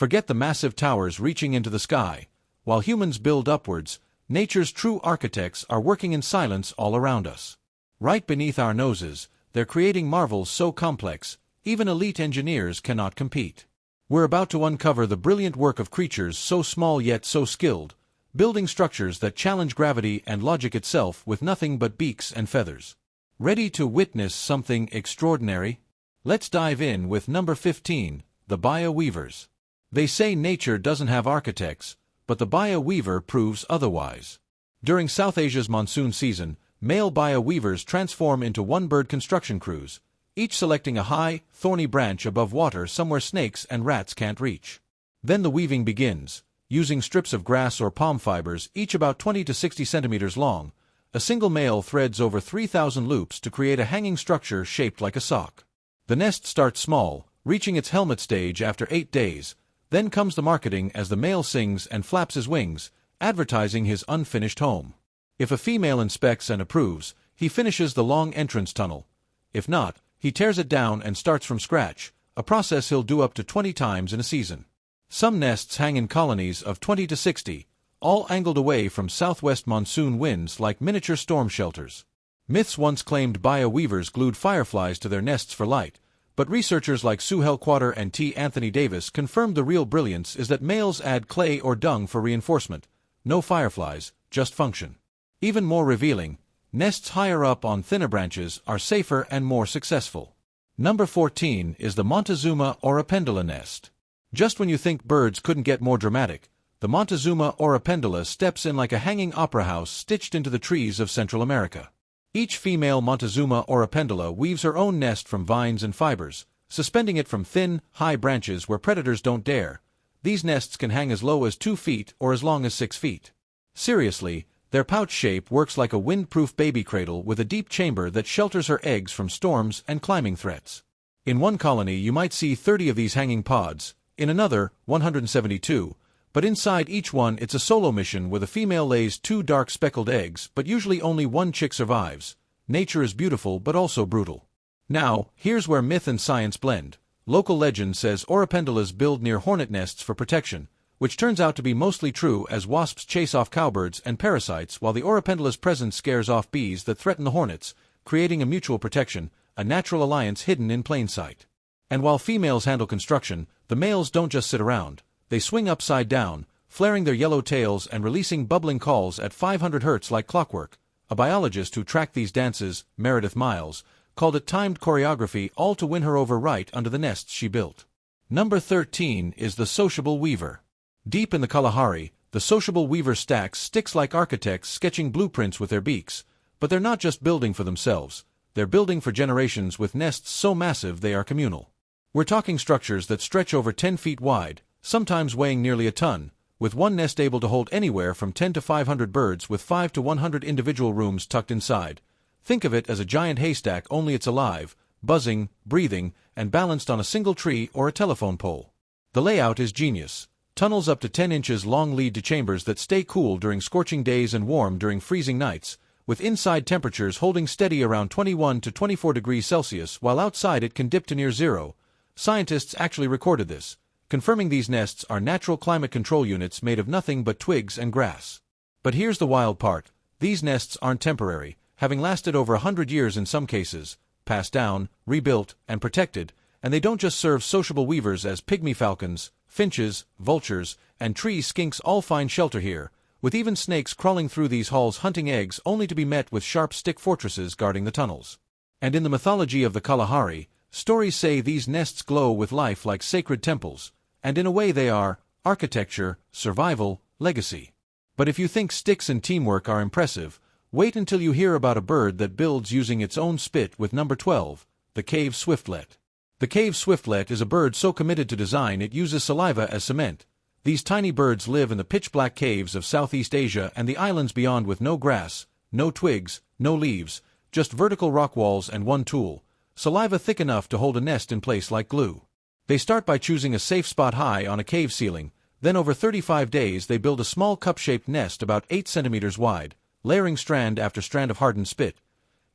Forget the massive towers reaching into the sky. While humans build upwards, nature's true architects are working in silence all around us. Right beneath our noses, they're creating marvels so complex, even elite engineers cannot compete. We're about to uncover the brilliant work of creatures so small yet so skilled, building structures that challenge gravity and logic itself with nothing but beaks and feathers. Ready to witness something extraordinary? Let's dive in with number 15, the bio-weavers. They say nature doesn't have architects, but the bio-weaver proves otherwise. During South Asia's monsoon season, male bio-weavers transform into one-bird construction crews, each selecting a high, thorny branch above water somewhere snakes and rats can't reach. Then the weaving begins. Using strips of grass or palm fibers, each about 20 to 60 centimeters long, a single male threads over 3,000 loops to create a hanging structure shaped like a sock. The nest starts small, reaching its helmet stage after 8 days. Then comes the marketing as the male sings and flaps his wings, advertising his unfinished home. If a female inspects and approves, he finishes the long entrance tunnel. If not, he tears it down and starts from scratch, a process he'll do up to 20 times in a season. Some nests hang in colonies of 20 to 60, all angled away from southwest monsoon winds like miniature storm shelters. Myths once claimed bio-weavers glued fireflies to their nests for light, but researchers like Sue Helquater and T. Anthony Davis confirmed the real brilliance is that males add clay or dung for reinforcement. No fireflies, just function. Even more revealing, nests higher up on thinner branches are safer and more successful. Number 14 is the Montezuma oripendula nest. Just when you think birds couldn't get more dramatic, the Montezuma oripendula steps in like a hanging opera house stitched into the trees of Central America. Each female Montezuma oripendula weaves her own nest from vines and fibers, suspending it from thin, high branches where predators don't dare. These nests can hang as low as 2 feet or as long as 6 feet. Seriously, their pouch shape works like a wind-proof baby cradle with a deep chamber that shelters her eggs from storms and climbing threats. In one colony you might see 30 of these hanging pods, in another, 172, but inside each one it's a solo mission where the female lays 2 dark speckled eggs, but usually only one chick survives. Nature is beautiful but also brutal. Now, here's where myth and science blend. Local legend says oripendulas build near hornet nests for protection, which turns out to be mostly true as wasps chase off cowbirds and parasites while the oripendula's presence scares off bees that threaten the hornets, creating a mutual protection, a natural alliance hidden in plain sight. And while females handle construction, the males don't just sit around. They swing upside down, flaring their yellow tails and releasing bubbling calls at 500 Hz like clockwork. A biologist who tracked these dances, Meredith Miles, called it timed choreography, all to win her over right under the nests she built. Number 13 is the sociable weaver. Deep in the Kalahari, the sociable weaver stacks sticks like architects sketching blueprints with their beaks, but they're not just building for themselves, they're building for generations with nests so massive they are communal. We're talking structures that stretch over 10 feet wide, sometimes weighing nearly a ton, with one nest able to hold anywhere from 10 to 500 birds with 5 to 100 individual rooms tucked inside. Think of it as a giant haystack, only it's alive, buzzing, breathing, and balanced on a single tree or a telephone pole. The layout is genius. Tunnels up to 10 inches long lead to chambers that stay cool during scorching days and warm during freezing nights, with inside temperatures holding steady around 21 to 24 degrees Celsius while outside it can dip to near zero. Scientists actually recorded this, confirming these nests are natural climate control units made of nothing but twigs and grass. But here's the wild part. These nests aren't temporary, having lasted over 100 years in some cases, passed down, rebuilt, and protected, and they don't just serve sociable weavers as pygmy falcons, finches, vultures, and tree skinks all find shelter here, with even snakes crawling through these halls hunting eggs only to be met with sharp stick fortresses guarding the tunnels. And in the mythology of the Kalahari, stories say these nests glow with life like sacred temples, and in a way they are architecture, survival, legacy. But if you think sticks and teamwork are impressive, wait until you hear about a bird that builds using its own spit with number 12, the cave swiftlet. The cave swiftlet is a bird so committed to design it uses saliva as cement. These tiny birds live in the pitch-black caves of Southeast Asia and the islands beyond with no grass, no twigs, no leaves, just vertical rock walls and one tool, saliva thick enough to hold a nest in place like glue. They start by choosing a safe spot high on a cave ceiling, then over 35 days they build a small cup-shaped nest about 8 centimeters wide, layering strand after strand of hardened spit.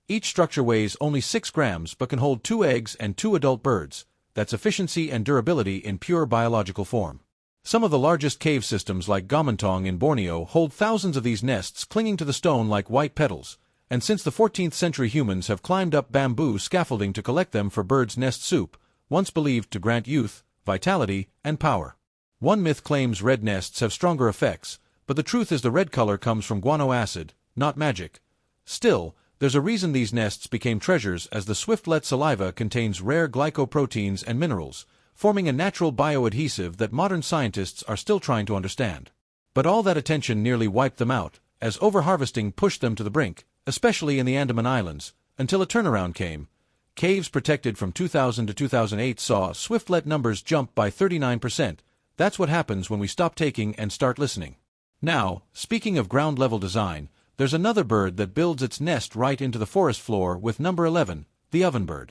Each structure weighs only 6 grams but can hold 2 eggs and 2 adult birds. That's efficiency and durability in pure biological form. Some of the largest cave systems like Gamantong in Borneo hold thousands of these nests clinging to the stone like white petals, and since the 14th century humans have climbed up bamboo scaffolding to collect them for birds' nest soup, once believed to grant youth, vitality, and power. One myth claims red nests have stronger effects, but the truth is the red color comes from guano acid, not magic. Still, there's a reason these nests became treasures, as the swiftlet saliva contains rare glycoproteins and minerals, forming a natural bioadhesive that modern scientists are still trying to understand. But all that attention nearly wiped them out, as overharvesting pushed them to the brink, especially in the Andaman Islands, until a turnaround came. Caves protected from 2000 to 2008 saw swiftlet numbers jump by 39%. That's what happens when we stop taking and start listening. Now, speaking of ground-level design, there's another bird that builds its nest right into the forest floor with number 11, the ovenbird.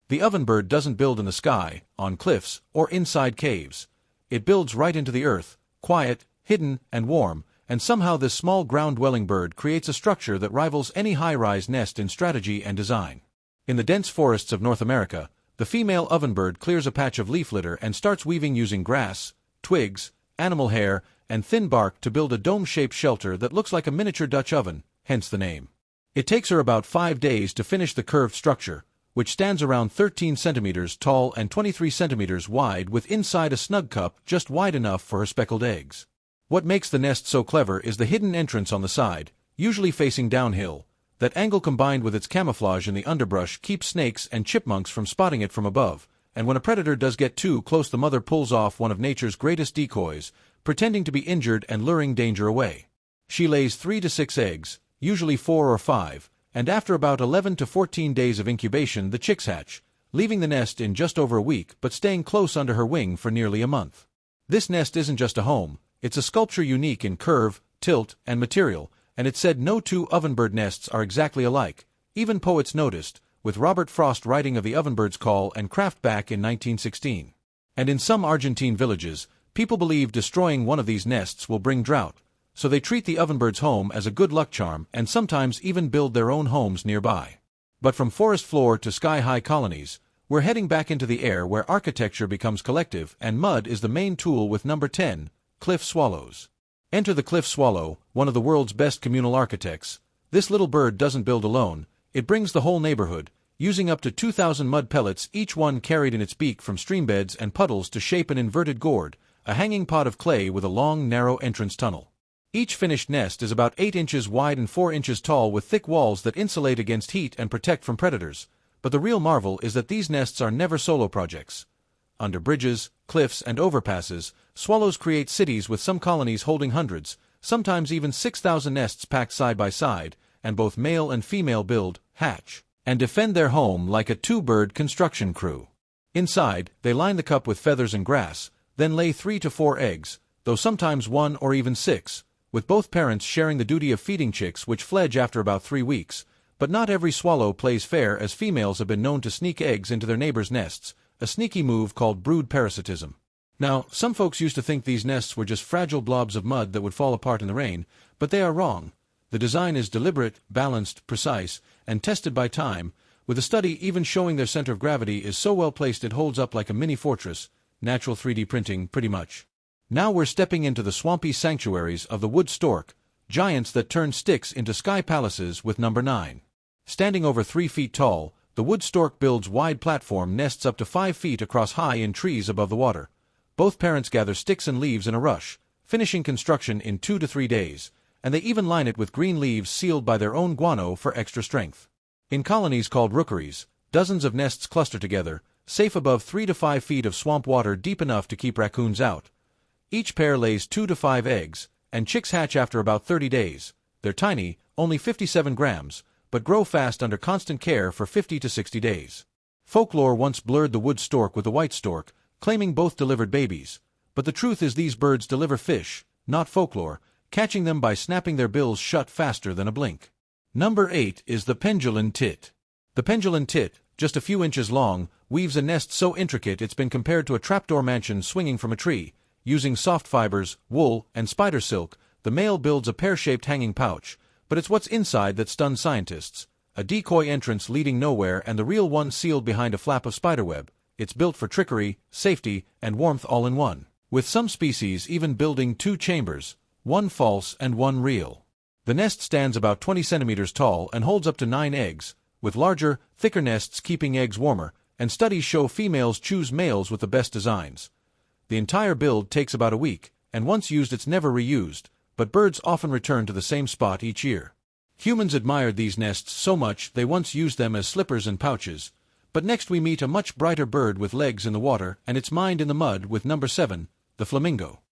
The ovenbird doesn't build in the sky, on cliffs, or inside caves. It builds right into the earth, quiet, hidden, and warm, and somehow this small ground-dwelling bird creates a structure that rivals any high-rise nest in strategy and design. In the dense forests of North America, the female ovenbird clears a patch of leaf litter and starts weaving using grass, twigs, animal hair, and thin bark to build a dome-shaped shelter that looks like a miniature Dutch oven, hence the name. It takes her about 5 days to finish the curved structure, which stands around 13 centimeters tall and 23 centimeters wide, with inside a snug cup just wide enough for her speckled eggs. What makes the nest so clever is the hidden entrance on the side, usually facing downhill. That angle combined with its camouflage in the underbrush keeps snakes and chipmunks from spotting it from above, and when a predator does get too close, the mother pulls off one of nature's greatest decoys, pretending to be injured and luring danger away. She lays 3 to 6 eggs, usually 4 or 5, and after about 11 to 14 days of incubation the chicks hatch, leaving the nest in just over a week but staying close under her wing for nearly a month. This nest isn't just a home, it's a sculpture unique in curve, tilt, and material, and it's said no two ovenbird nests are exactly alike. Even poets noticed, with Robert Frost writing of the ovenbird's call and craft back in 1916. And in some Argentine villages, people believe destroying one of these nests will bring drought, so they treat the ovenbird's home as a good luck charm and sometimes even build their own homes nearby. But from forest floor to sky-high colonies, we're heading back into the air where architecture becomes collective and mud is the main tool with number 10, cliff swallows. Enter the cliff swallow, one of the world's best communal architects. This little bird doesn't build alone, it brings the whole neighborhood, using up to 2,000 mud pellets, each one carried in its beak from streambeds and puddles to shape an inverted gourd, a hanging pot of clay with a long, narrow entrance tunnel. Each finished nest is about 8 inches wide and 4 inches tall, with thick walls that insulate against heat and protect from predators. But the real marvel is that these nests are never solo projects. Under bridges, cliffs, and overpasses, swallows create cities, with some colonies holding hundreds, sometimes even 6,000 nests packed side by side, and both male and female build, hatch, and defend their home like a two-bird construction crew. Inside, they line the cup with feathers and grass, then lay 3 to 4 eggs, though sometimes 1 or even 6, with both parents sharing the duty of feeding chicks, which fledge after about 3 weeks. But not every swallow plays fair, as females have been known to sneak eggs into their neighbors' nests, a sneaky move called brood parasitism. Now, some folks used to think these nests were just fragile blobs of mud that would fall apart in the rain, but they are wrong. The design is deliberate, balanced, precise, and tested by time, with a study even showing their center of gravity is so well placed it holds up like a mini fortress, natural 3D printing, pretty much. Now we're stepping into the swampy sanctuaries of the wood stork, giants that turn sticks into sky palaces, with number 9. Standing over 3 feet tall, the wood stork builds wide platform nests up to 5 feet across high in trees above the water. Both parents gather sticks and leaves in a rush, finishing construction in 2 to 3 days, and they even line it with green leaves sealed by their own guano for extra strength. In colonies called rookeries, dozens of nests cluster together, safe above 3 to 5 feet of swamp water deep enough to keep raccoons out. Each pair lays 2 to 5 eggs, and chicks hatch after about 30 days. They're tiny, only 57 grams, but grow fast under constant care for 50 to 60 days. Folklore once blurred the wood stork with the white stork, claiming both delivered babies. But the truth is these birds deliver fish, not folklore, catching them by snapping their bills shut faster than a blink. Number 8 is the pendulum tit. The pendulum tit, just a few inches long, weaves a nest so intricate it's been compared to a trapdoor mansion swinging from a tree. Using soft fibers, wool, and spider silk, the male builds a pear-shaped hanging pouch, but it's what's inside that stuns scientists. A decoy entrance leading nowhere, and the real one sealed behind a flap of spiderweb. It's built for trickery, safety, and warmth all in one. with some species even building 2 chambers, one false and one real. The nest stands about 20 centimeters tall and holds up to 9 eggs, with larger, thicker nests keeping eggs warmer, and studies show females choose males with the best designs. The entire build takes about a week, and once used it's never reused, but birds often return to the same spot each year. Humans admired these nests so much they once used them as slippers and pouches, but next we meet a much brighter bird with legs in the water and its mind in the mud with number 7, the flamingo.